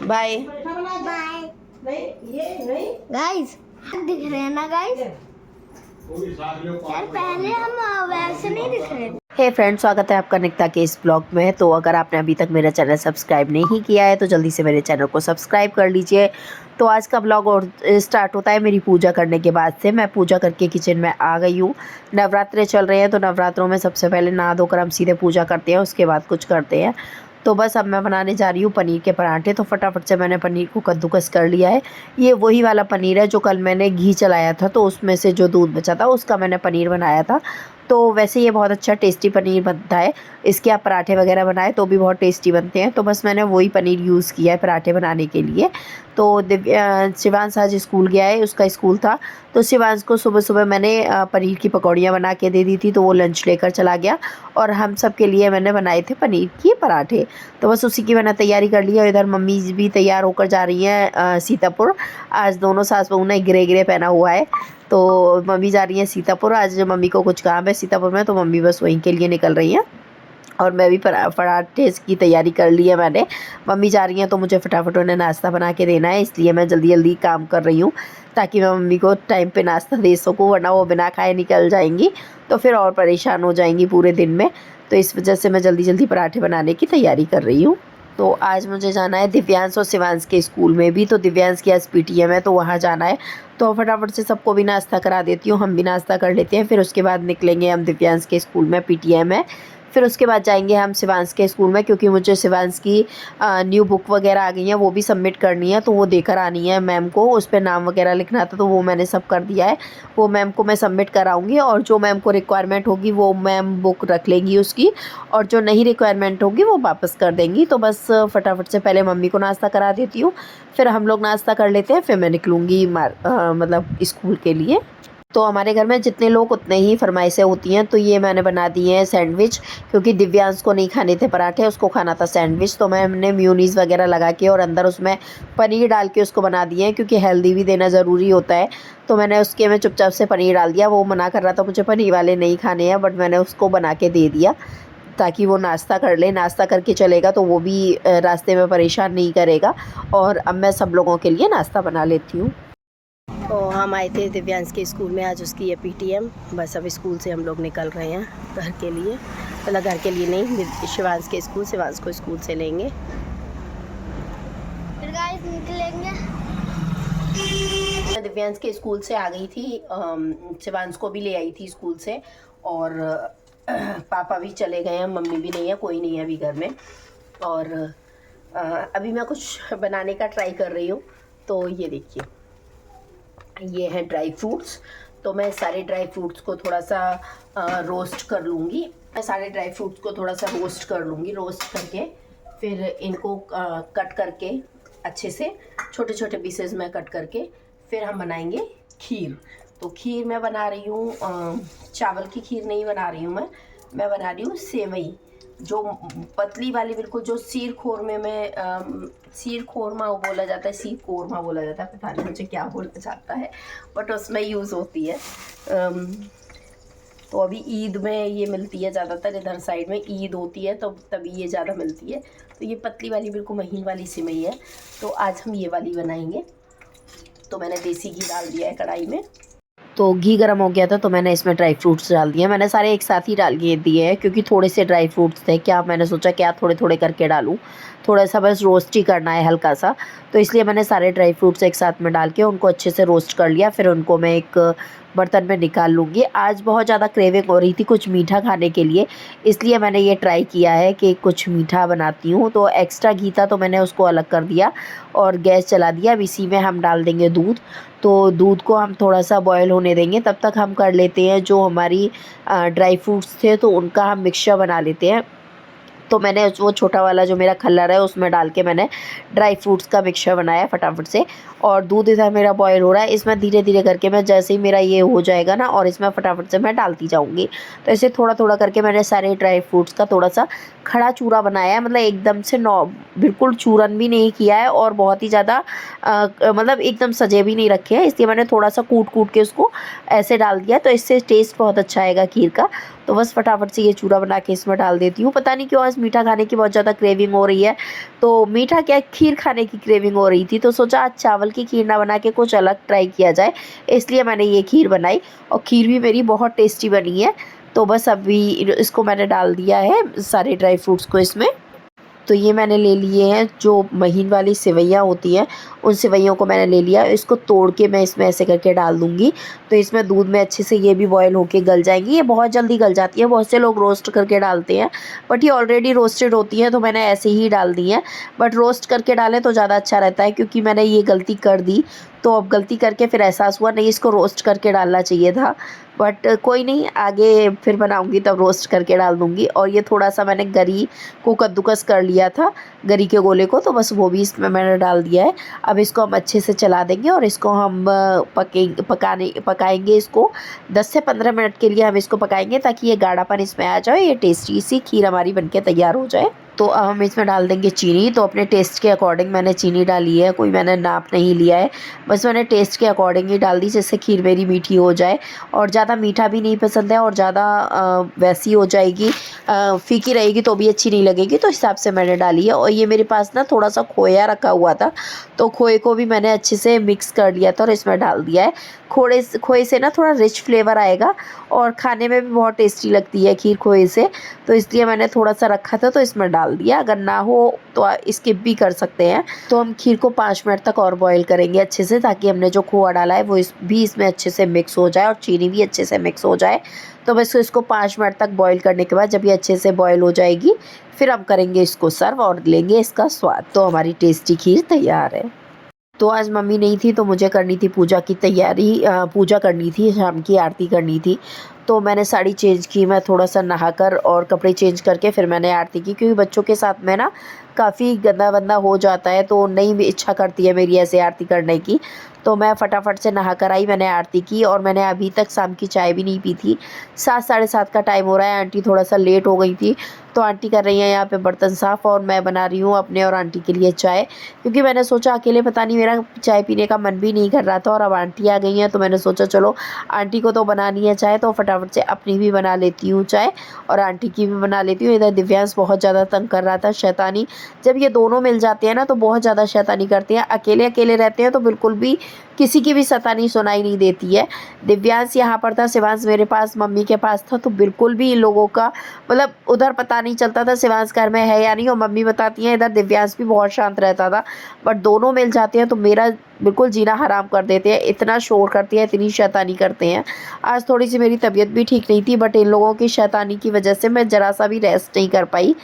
Bye bye guys दिख रहे हैं ना गाइस यार, पहले हम वैसे नहीं दिख रहे। हे फ्रेंड्स, स्वागत है आपका निकिता के इस ब्लॉग में। तो अगर आपने अभी तक मेरा चैनल सब्सक्राइब नहीं किया है तो जल्दी से मेरे चैनल को सब्सक्राइब कर लीजिए। तो आज का ब्लॉग और स्टार्ट होता है मेरी पूजा करने के बाद से। मैं पूजा करके किचन में आ गई हूँ। नवरात्रे चल रहे हैं तो नवरात्रों में सबसे पहले नहा धोकर हम सीधे पूजा करते हैं, उसके बाद कुछ करते हैं। तो बस अब मैं बनाने जा रही हूँ पनीर के पराठे। तो फटाफट से मैंने पनीर को कद्दूकस कर लिया है। ये वही वाला पनीर है जो कल मैंने घी चलाया था, तो उसमें से जो दूध बचा था उसका मैंने पनीर बनाया था। तो वैसे ये बहुत अच्छा टेस्टी पनीर बनता है। इसके आप पराठे वगैरह बनाए तो भी बहुत टेस्टी बनते हैं। तो बस मैंने वही पनीर यूज़ किया है पराठे बनाने के लिए। तो शिवांश आज स्कूल गया है, उसका स्कूल था। तो शिवांश को सुबह सुबह मैंने पनीर की पकौड़ियाँ बना के दे दी थी, तो वो लंच लेकर चला गया। और हम सब के लिए मैंने बनाए थे पनीर के पराठे। तो बस उसी की मैंने तैयारी कर ली है। इधर मम्मी भी तैयार होकर जा रही हैं सीतापुर। आज दोनों सास बहू ने ग्रे ग्रे पहना हुआ है। तो मम्मी जा रही है सीतापुर। आज मम्मी को कुछ काम है सीतापुर में, तो मम्मी बस वहीं के लिए निकल रही हैं। और मैं भी पराठे की तैयारी कर ली है मैंने। मम्मी जा रही हैं तो मुझे फटाफट उन्हें नाश्ता बना के देना है, इसलिए मैं जल्दी जल्दी काम कर रही हूँ ताकि मैं मम्मी को टाइम पे नाश्ता दे सकूँ, वरना वो बिना खाए निकल जाएंगी तो फिर और परेशान हो जाएंगी पूरे दिन में। तो इस वजह से मैं जल्दी जल्दी पराठे बनाने की तैयारी कर रही हूँ। तो आज मुझे जाना है दिव्यांश और शिवांश के स्कूल में भी। तो दिव्यांश की आज पीटीएम है तो वहाँ जाना है। तो फटाफट से सबको भी नाश्ता करा देती हूँ, हम भी नाश्ता कर लेते हैं। फिर उसके बाद निकलेंगे हम दिव्यांश के स्कूल में, पीटीएम है। फिर उसके बाद जाएंगे हम शिवांश के स्कूल में, क्योंकि मुझे शिवांश की न्यू बुक वगैरह आ गई हैं, वो भी सबमिट करनी है। तो वो देकर आनी है मैम को, उस पर नाम वगैरह लिखना था, तो वो मैंने सब कर दिया है। वो मैम को मैं सबमिट कराऊंगी और जो मैम को रिक्वायरमेंट होगी वो मैम बुक रख लेंगी उसकी, और जो नहीं रिक्वायरमेंट होगी वो वापस कर देंगी। तो बस फटाफट से पहले मम्मी को नाश्ता करा देती हूँ, फिर हम लोग नाश्ता कर लेते हैं, फिर मैं निकलूँगी मतलब स्कूल के लिए। तो हमारे घर में जितने लोग उतने ही फरमाइशें होती हैं। तो ये मैंने बना दिए हैं सैंडविच, क्योंकि दिव्यांश को नहीं खाने थे पराठे, उसको खाना था सैंडविच। तो मैंने म्यूनीस वगैरह लगा के और अंदर उसमें पनीर डाल के उसको बना दिए हैं, क्योंकि हेल्दी भी देना ज़रूरी होता है। तो मैंने उसके में चुपचाप से पनीर डाल दिया। वो मना कर रहा था मुझे पनीर वाले नहीं खाने हैं, बट मैंने उसको बना के दे दिया ताकि वो नाश्ता कर ले। नाश्ता करके चलेगा तो वो भी रास्ते में परेशान नहीं करेगा। और अब मैं सब लोगों के लिए नाश्ता बना लेती हूँ। तो हम आए थे दिव्यांश के स्कूल में, आज उसकी है पीटीएम। बस अब स्कूल से हम लोग निकल रहे हैं घर के लिए, मतलब घर के लिए नहीं, शिवांश के स्कूल, शिवांश को स्कूल से लेंगे। फिर गाइस निकलेंगे। मैं दिव्यांश के स्कूल से आ गई थी, शिवांश को भी ले आई थी स्कूल से। और पापा भी चले गए हैं, मम्मी भी नहीं है, कोई नहीं है अभी घर में। और अभी मैं कुछ बनाने का ट्राई कर रही हूँ। तो ये देखिए, ये हैं ड्राई फ्रूट्स। तो मैं सारे ड्राई फ्रूट्स को थोड़ा सा रोस्ट कर लूँगी। मैं सारे ड्राई फ्रूट्स को थोड़ा सा रोस्ट कर लूँगी। रोस्ट करके फिर इनको कट करके अच्छे से छोटे छोटे पीसेस में कट करके फिर हम बनाएंगे खीर। तो खीर मैं बना रही हूँ, चावल की खीर नहीं बना रही हूँ मैं बना रही हूँ सेवई, जो पतली वाली, बिल्कुल जो सीर खोरमे में सीर खोरमा बोला जाता है, सीर कोरमा बोला जाता है, पता नहीं मुझे क्या बोला जाता है, बट उसमें यूज़ होती है। तो अभी ईद में ये मिलती है ज़्यादातर, इधर साइड में ईद होती है तो तभी ये ज़्यादा मिलती है। तो ये पतली वाली बिल्कुल महीन वाली सेवई है। तो आज हम ये वाली बनाएंगे। तो मैंने देसी घी डाल दिया है कढ़ाई में। तो घी गर्म हो गया था तो मैंने इसमें ड्राई फ्रूट्स डाल दिए। मैंने सारे एक साथ ही डाल के दिए हैं, क्योंकि थोड़े से ड्राई फ्रूट्स थे, क्या मैंने सोचा क्या थोड़े थोड़े करके डालूं, थोड़ा सा बस रोस्ट ही करना है हल्का सा। तो इसलिए मैंने सारे ड्राई फ्रूट्स एक साथ में डाल के उनको अच्छे से रोस्ट कर लिया। फिर उनको मैं एक बर्तन में निकाल लूँगी। आज बहुत ज़्यादा क्रेविंग हो रही थी कुछ मीठा खाने के लिए, इसलिए मैंने ये ट्राई किया है कि कुछ मीठा बनाती हूँ। तो एक्स्ट्रा घी था तो मैंने उसको अलग कर दिया और गैस चला दिया। अब इसी में हम डाल देंगे दूध। तो दूध को हम थोड़ा सा बॉयल होने देंगे। तब तक हम कर लेते हैं जो हमारी ड्राई फ्रूट्स थे तो उनका हम मिक्सचर बना लेते हैं। तो मैंने वो छोटा वाला जो मेरा खल्लर है उसमें डाल के मैंने ड्राई फ्रूट्स का मिक्सचर बनाया फटाफट से। और दूध इधर मेरा बॉयल हो रहा है, इसमें धीरे धीरे करके मैं जैसे ही मेरा ये हो जाएगा ना, और इसमें फटाफट से मैं डालती जाऊँगी। तो ऐसे थोड़ा थोड़ा करके मैंने सारे ड्राई फ्रूट्स का थोड़ा सा खड़ा चूरा बनाया है, मतलब एकदम से बिल्कुल चूरन भी नहीं किया है और बहुत ही ज़्यादा मतलब एकदम सजे भी नहीं रखे हैं, इसलिए मैंने थोड़ा सा कूट कूट के उसको ऐसे डाल दिया। तो इससे टेस्ट बहुत अच्छा आएगा खीर का। तो बस फटाफट से ये चूरा बना के इसमें डाल देती हूँ। पता नहीं क्यों आज मीठा खाने की बहुत ज़्यादा क्रेविंग हो रही है, तो मीठा क्या खीर खाने की क्रेविंग हो रही थी, तो सोचा आज चावल की खीर ना बना के कुछ अलग ट्राई किया जाए, इसलिए मैंने ये खीर बनाई और खीर भी मेरी बहुत टेस्टी बनी है। तो बस अभी इसको मैंने डाल दिया है सारे ड्राई फ्रूट्स को इसमें। तो ये मैंने ले लिए हैं जो महीन वाली सेवइयाँ होती हैं, उन सेवइयों को मैंने ले लिया। इसको तोड़ के मैं इसमें ऐसे करके डाल दूँगी, तो इसमें दूध में अच्छे से ये भी बॉयल होके गल जाएंगी। ये बहुत जल्दी गल जाती है, बहुत से लोग रोस्ट करके डालते हैं, बट ये ऑलरेडी रोस्टेड होती है, तो मैंने ऐसे ही डाल दी हैं। बट रोस्ट करके डालें तो ज़्यादा अच्छा रहता है, क्योंकि मैंने ये गलती कर दी, तो अब गलती करके फिर एहसास हुआ नहीं इसको रोस्ट करके डालना चाहिए था। बट कोई नहीं, आगे फिर बनाऊँगी तब रोस्ट करके डाल दूँगी। और ये थोड़ा-सा मैंने गरी को कद्दूकस कर लिया था, गरी के गोले को, तो बस वो भी इसमें मैंने डाल दिया है। अब इसको हम अच्छे से चला देंगे और इसको हम पकाएंगे इसको 10 से 15 मिनट के लिए हम इसको पकाएंगे, ताकि ये गाढ़ापन इसमें आ जाए, ये टेस्टी सी खीर हमारी बनके तैयार हो जाए। तो अब हम इसमें डाल देंगे चीनी। तो अपने टेस्ट के अकॉर्डिंग मैंने चीनी डाली है, कोई मैंने नाप नहीं लिया है, बस मैंने टेस्ट के अकॉर्डिंग ही डाल दी, जिससे खीर मेरी मीठी हो जाए। और ज़्यादा मीठा भी नहीं पसंद है और ज़्यादा वैसी हो जाएगी, फीकी रहेगी तो भी अच्छी नहीं लगेगी, तो हिसाब से मैंने डाली है। और ये मेरे पास ना थोड़ा सा खोया रखा हुआ था, तो खोए को भी मैंने अच्छे से मिक्स कर लिया था और इसमें डाल दिया है। खोए से ना थोड़ा रिच फ्लेवर आएगा और खाने में भी बहुत टेस्टी लगती है खीर खोए से, तो इसलिए मैंने थोड़ा सा रखा था तो इसमें डाल दिया। अगर ना हो तो स्किप भी कर सकते हैं। तो हम खीर को 5 मिनट तक और बॉईल करेंगे अच्छे से, ताकि हमने जो खोआ डाला है वो भी इसमें अच्छे से मिक्स हो जाए और चीनी भी अच्छे से मिक्स हो जाए। तो बस इसको 5 मिनट तक बॉईल करने के बाद जब ये अच्छे से बॉईल हो जाएगी, फिर हम करेंगे इसको सर्व और लेंगे इसका स्वाद। तो हमारी टेस्टी खीर तैयार है। तो आज मम्मी नहीं थी, तो मुझे करनी थी पूजा की तैयारी, पूजा करनी थी, शाम की आरती करनी थी। तो मैंने साड़ी चेंज की, मैं थोड़ा सा नहाकर और कपड़े चेंज करके फिर मैंने आरती की, क्योंकि बच्चों के साथ में ना काफ़ी गंदा वंदा हो जाता है, तो नहीं भी इच्छा करती है मेरी ऐसे आरती करने की। तो मैं फटाफट से नहा कर आई, मैंने आरती की और मैंने अभी तक शाम की चाय भी नहीं पी थी। 7 साढ़े 7 का टाइम हो रहा है, आंटी थोड़ा सा लेट हो गई थी, तो आंटी कर रही हैं यहाँ पे बर्तन साफ़ और मैं बना रही हूँ अपने और आंटी के लिए चाय, क्योंकि मैंने सोचा अकेले पता नहीं मेरा चाय पीने का मन भी नहीं कर रहा था, और अब आंटी आ गई हैं तो मैंने सोचा चलो आंटी को तो बनानी है चाय, तो फटाफट से अपनी भी बना लेती हूँ चाय और आंटी की भी बना लेती हूँ। इधर दिव्यांश बहुत ज़्यादा तंग कर रहा था, शैतानी। जब ये दोनों मिल जाते हैं ना तो बहुत ज़्यादा शैतानी करते हैं, अकेले अकेले रहते हैं तो बिल्कुल भी किसी की भी शैतानी सुनाई नहीं देती है। दिव्यांश यहाँ पर था, शिवांश मेरे पास मम्मी के पास था, तो बिल्कुल भी इन लोगों का मतलब उधर पता नहीं चलता था शिवांश घर में है या नहीं, और मम्मी बताती हैं इधर दिव्यांश भी बहुत शांत रहता था, बट दोनों मिल जाते हैं तो मेरा बिल्कुल जीना हराम कर देते हैं, इतना शोर करते हैं, इतनी शैतानी करते हैं। आज थोड़ी सी मेरी तबीयत भी ठीक नहीं थी, बट इन लोगों की शैतानी की वजह से मैं ज़रा सा भी रेस्ट नहीं कर पाई।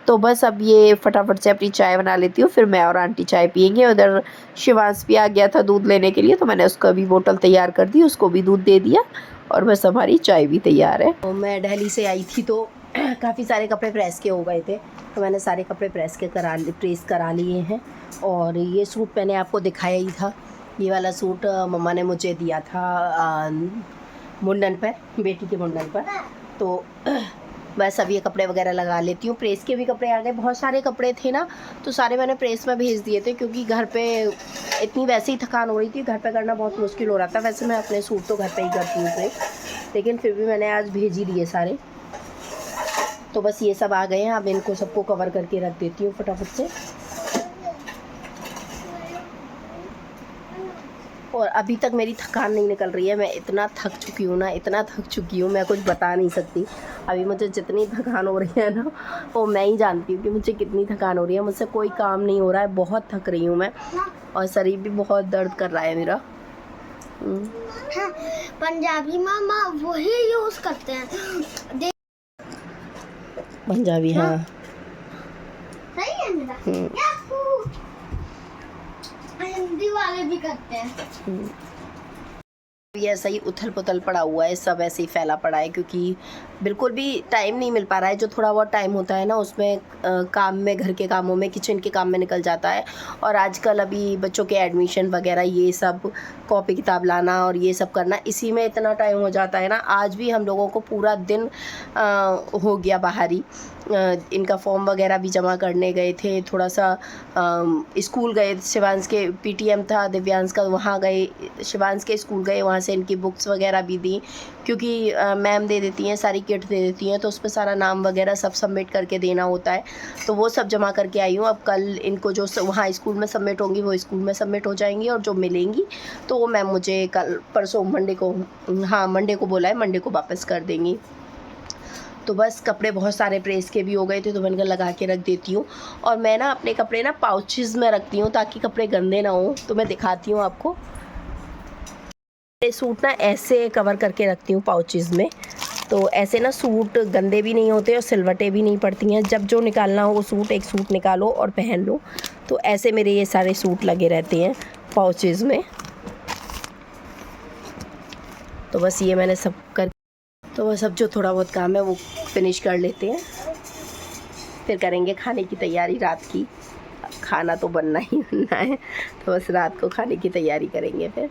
तो बस अब ये फटाफट से अपनी चाय बना लेती हूँ, फिर मैं और आंटी चाय पियेंगे। उधर शिवांश भी आ गया था दूध लेने के लिए, तो मैंने उसका भी बोतल तैयार कर दी, उसको भी दूध दे दिया और बस हमारी चाय भी तैयार है। तो मैं दिल्ली से आई थी तो काफ़ी सारे कपड़े प्रेस के हो गए थे, तो मैंने सारे कपड़े प्रेस करा लिए हैं। और ये सूट मैंने आपको दिखाया ही था, ये वाला सूट मम्मा ने मुझे दिया था मुंडन पर, बेटी के मुंडन पर। तो बस अब ये कपड़े वगैरह लगा लेती हूँ। प्रेस के भी कपड़े आ गए, बहुत सारे कपड़े थे ना, तो सारे मैंने प्रेस में भेज दिए थे, क्योंकि घर पे इतनी वैसे ही थकान हो रही थी, घर पे करना बहुत मुश्किल हो रहा था। वैसे मैं अपने सूट तो घर पे ही करती हूँ प्रेस, लेकिन फिर भी मैंने आज भेज ही दिए सारे। तो बस ये सब आ गए हैं, अब इनको सबको कवर करके रख देती हूँ फटाफट से। और अभी तक मेरी थकान नहीं निकल रही है, मैं इतना थक चुकी हूँ ना, इतना थक चुकी हूँ, मैं कुछ बता नहीं सकती। अभी मुझे जितनी थकान हो रही है ना, वो मैं ही जानती हूँ कि मुझे कितनी थकान हो रही है। मुझसे कोई काम नहीं हो रहा है, बहुत थक रही हूँ मैं, और शरीर भी बहुत दर्द कर रहा है मेरा। हाँ, पंजाबी मामा वही यूज करते हैं पंजाबी। हाँ सही है मेरा। हिंदी वाले भी करते हैं। ये ऐसा ही उथल पुथल पड़ा हुआ है, सब ऐसे ही फैला पड़ा है, क्योंकि बिल्कुल भी टाइम नहीं मिल पा रहा है। जो थोड़ा बहुत टाइम होता है ना, उसमें काम में, घर के कामों में, किचन के काम में निकल जाता है। और आजकल अभी बच्चों के एडमिशन वगैरह, ये सब कॉपी किताब लाना और ये सब करना, इसी में इतना टाइम हो जाता है ना। आज भी हम लोगों को पूरा दिन हो गया बाहर ही, इनका फॉर्म वगैरह भी जमा करने गए थे, थोड़ा सा स्कूल गए, शिवांश के पीटीएम था दिव्यांश का, वहाँ गए, शिवांश के स्कूल गए, वहाँ से इनकी बुक्स वगैरह भी दी, क्योंकि मैम दे देती हैं, सारी किट दे देती हैं, तो उस पर सारा नाम वगैरह सब सबमिट करके देना होता है, तो वो सब जमा करके आई हूँ। अब कल इनको जो वहाँ स्कूल में सबमिट होंगी वो स्कूल में सबमिट हो जाएंगी, और जो मिलेंगी तो वो मैम मुझे कल परसों मंडे को, हाँ मंडे को बोला है, मंडे को वापस कर देंगी। तो बस कपड़े बहुत सारे प्रेस के भी हो गए थे, तो मैंने कहा लगा के रख देती हूँ। और मैं ना अपने कपड़े ना पाउचेज़ में रखती हूँ ताकि कपड़े गंदे ना हो। तो मैं दिखाती हूँ आपको, सूट ना ऐसे कवर करके रखती हूँ पाउचेज़ में, तो ऐसे ना सूट गंदे भी नहीं होते और सिलवटें भी नहीं पड़ती हैं। जब जो निकालना हो वो सूट, एक सूट निकालो और पहन लो। तो ऐसे मेरे ये सारे सूट लगे रहते हैं पाउचेज़ में। तो बस ये मैंने सब कर, तो बस अब जो थोड़ा बहुत काम है वो फिनिश कर लेते हैं, फिर करेंगे खाने की तैयारी रात की। खाना तो बनना ही बनना है, तो बस रात को खाने की तैयारी करेंगे फिर।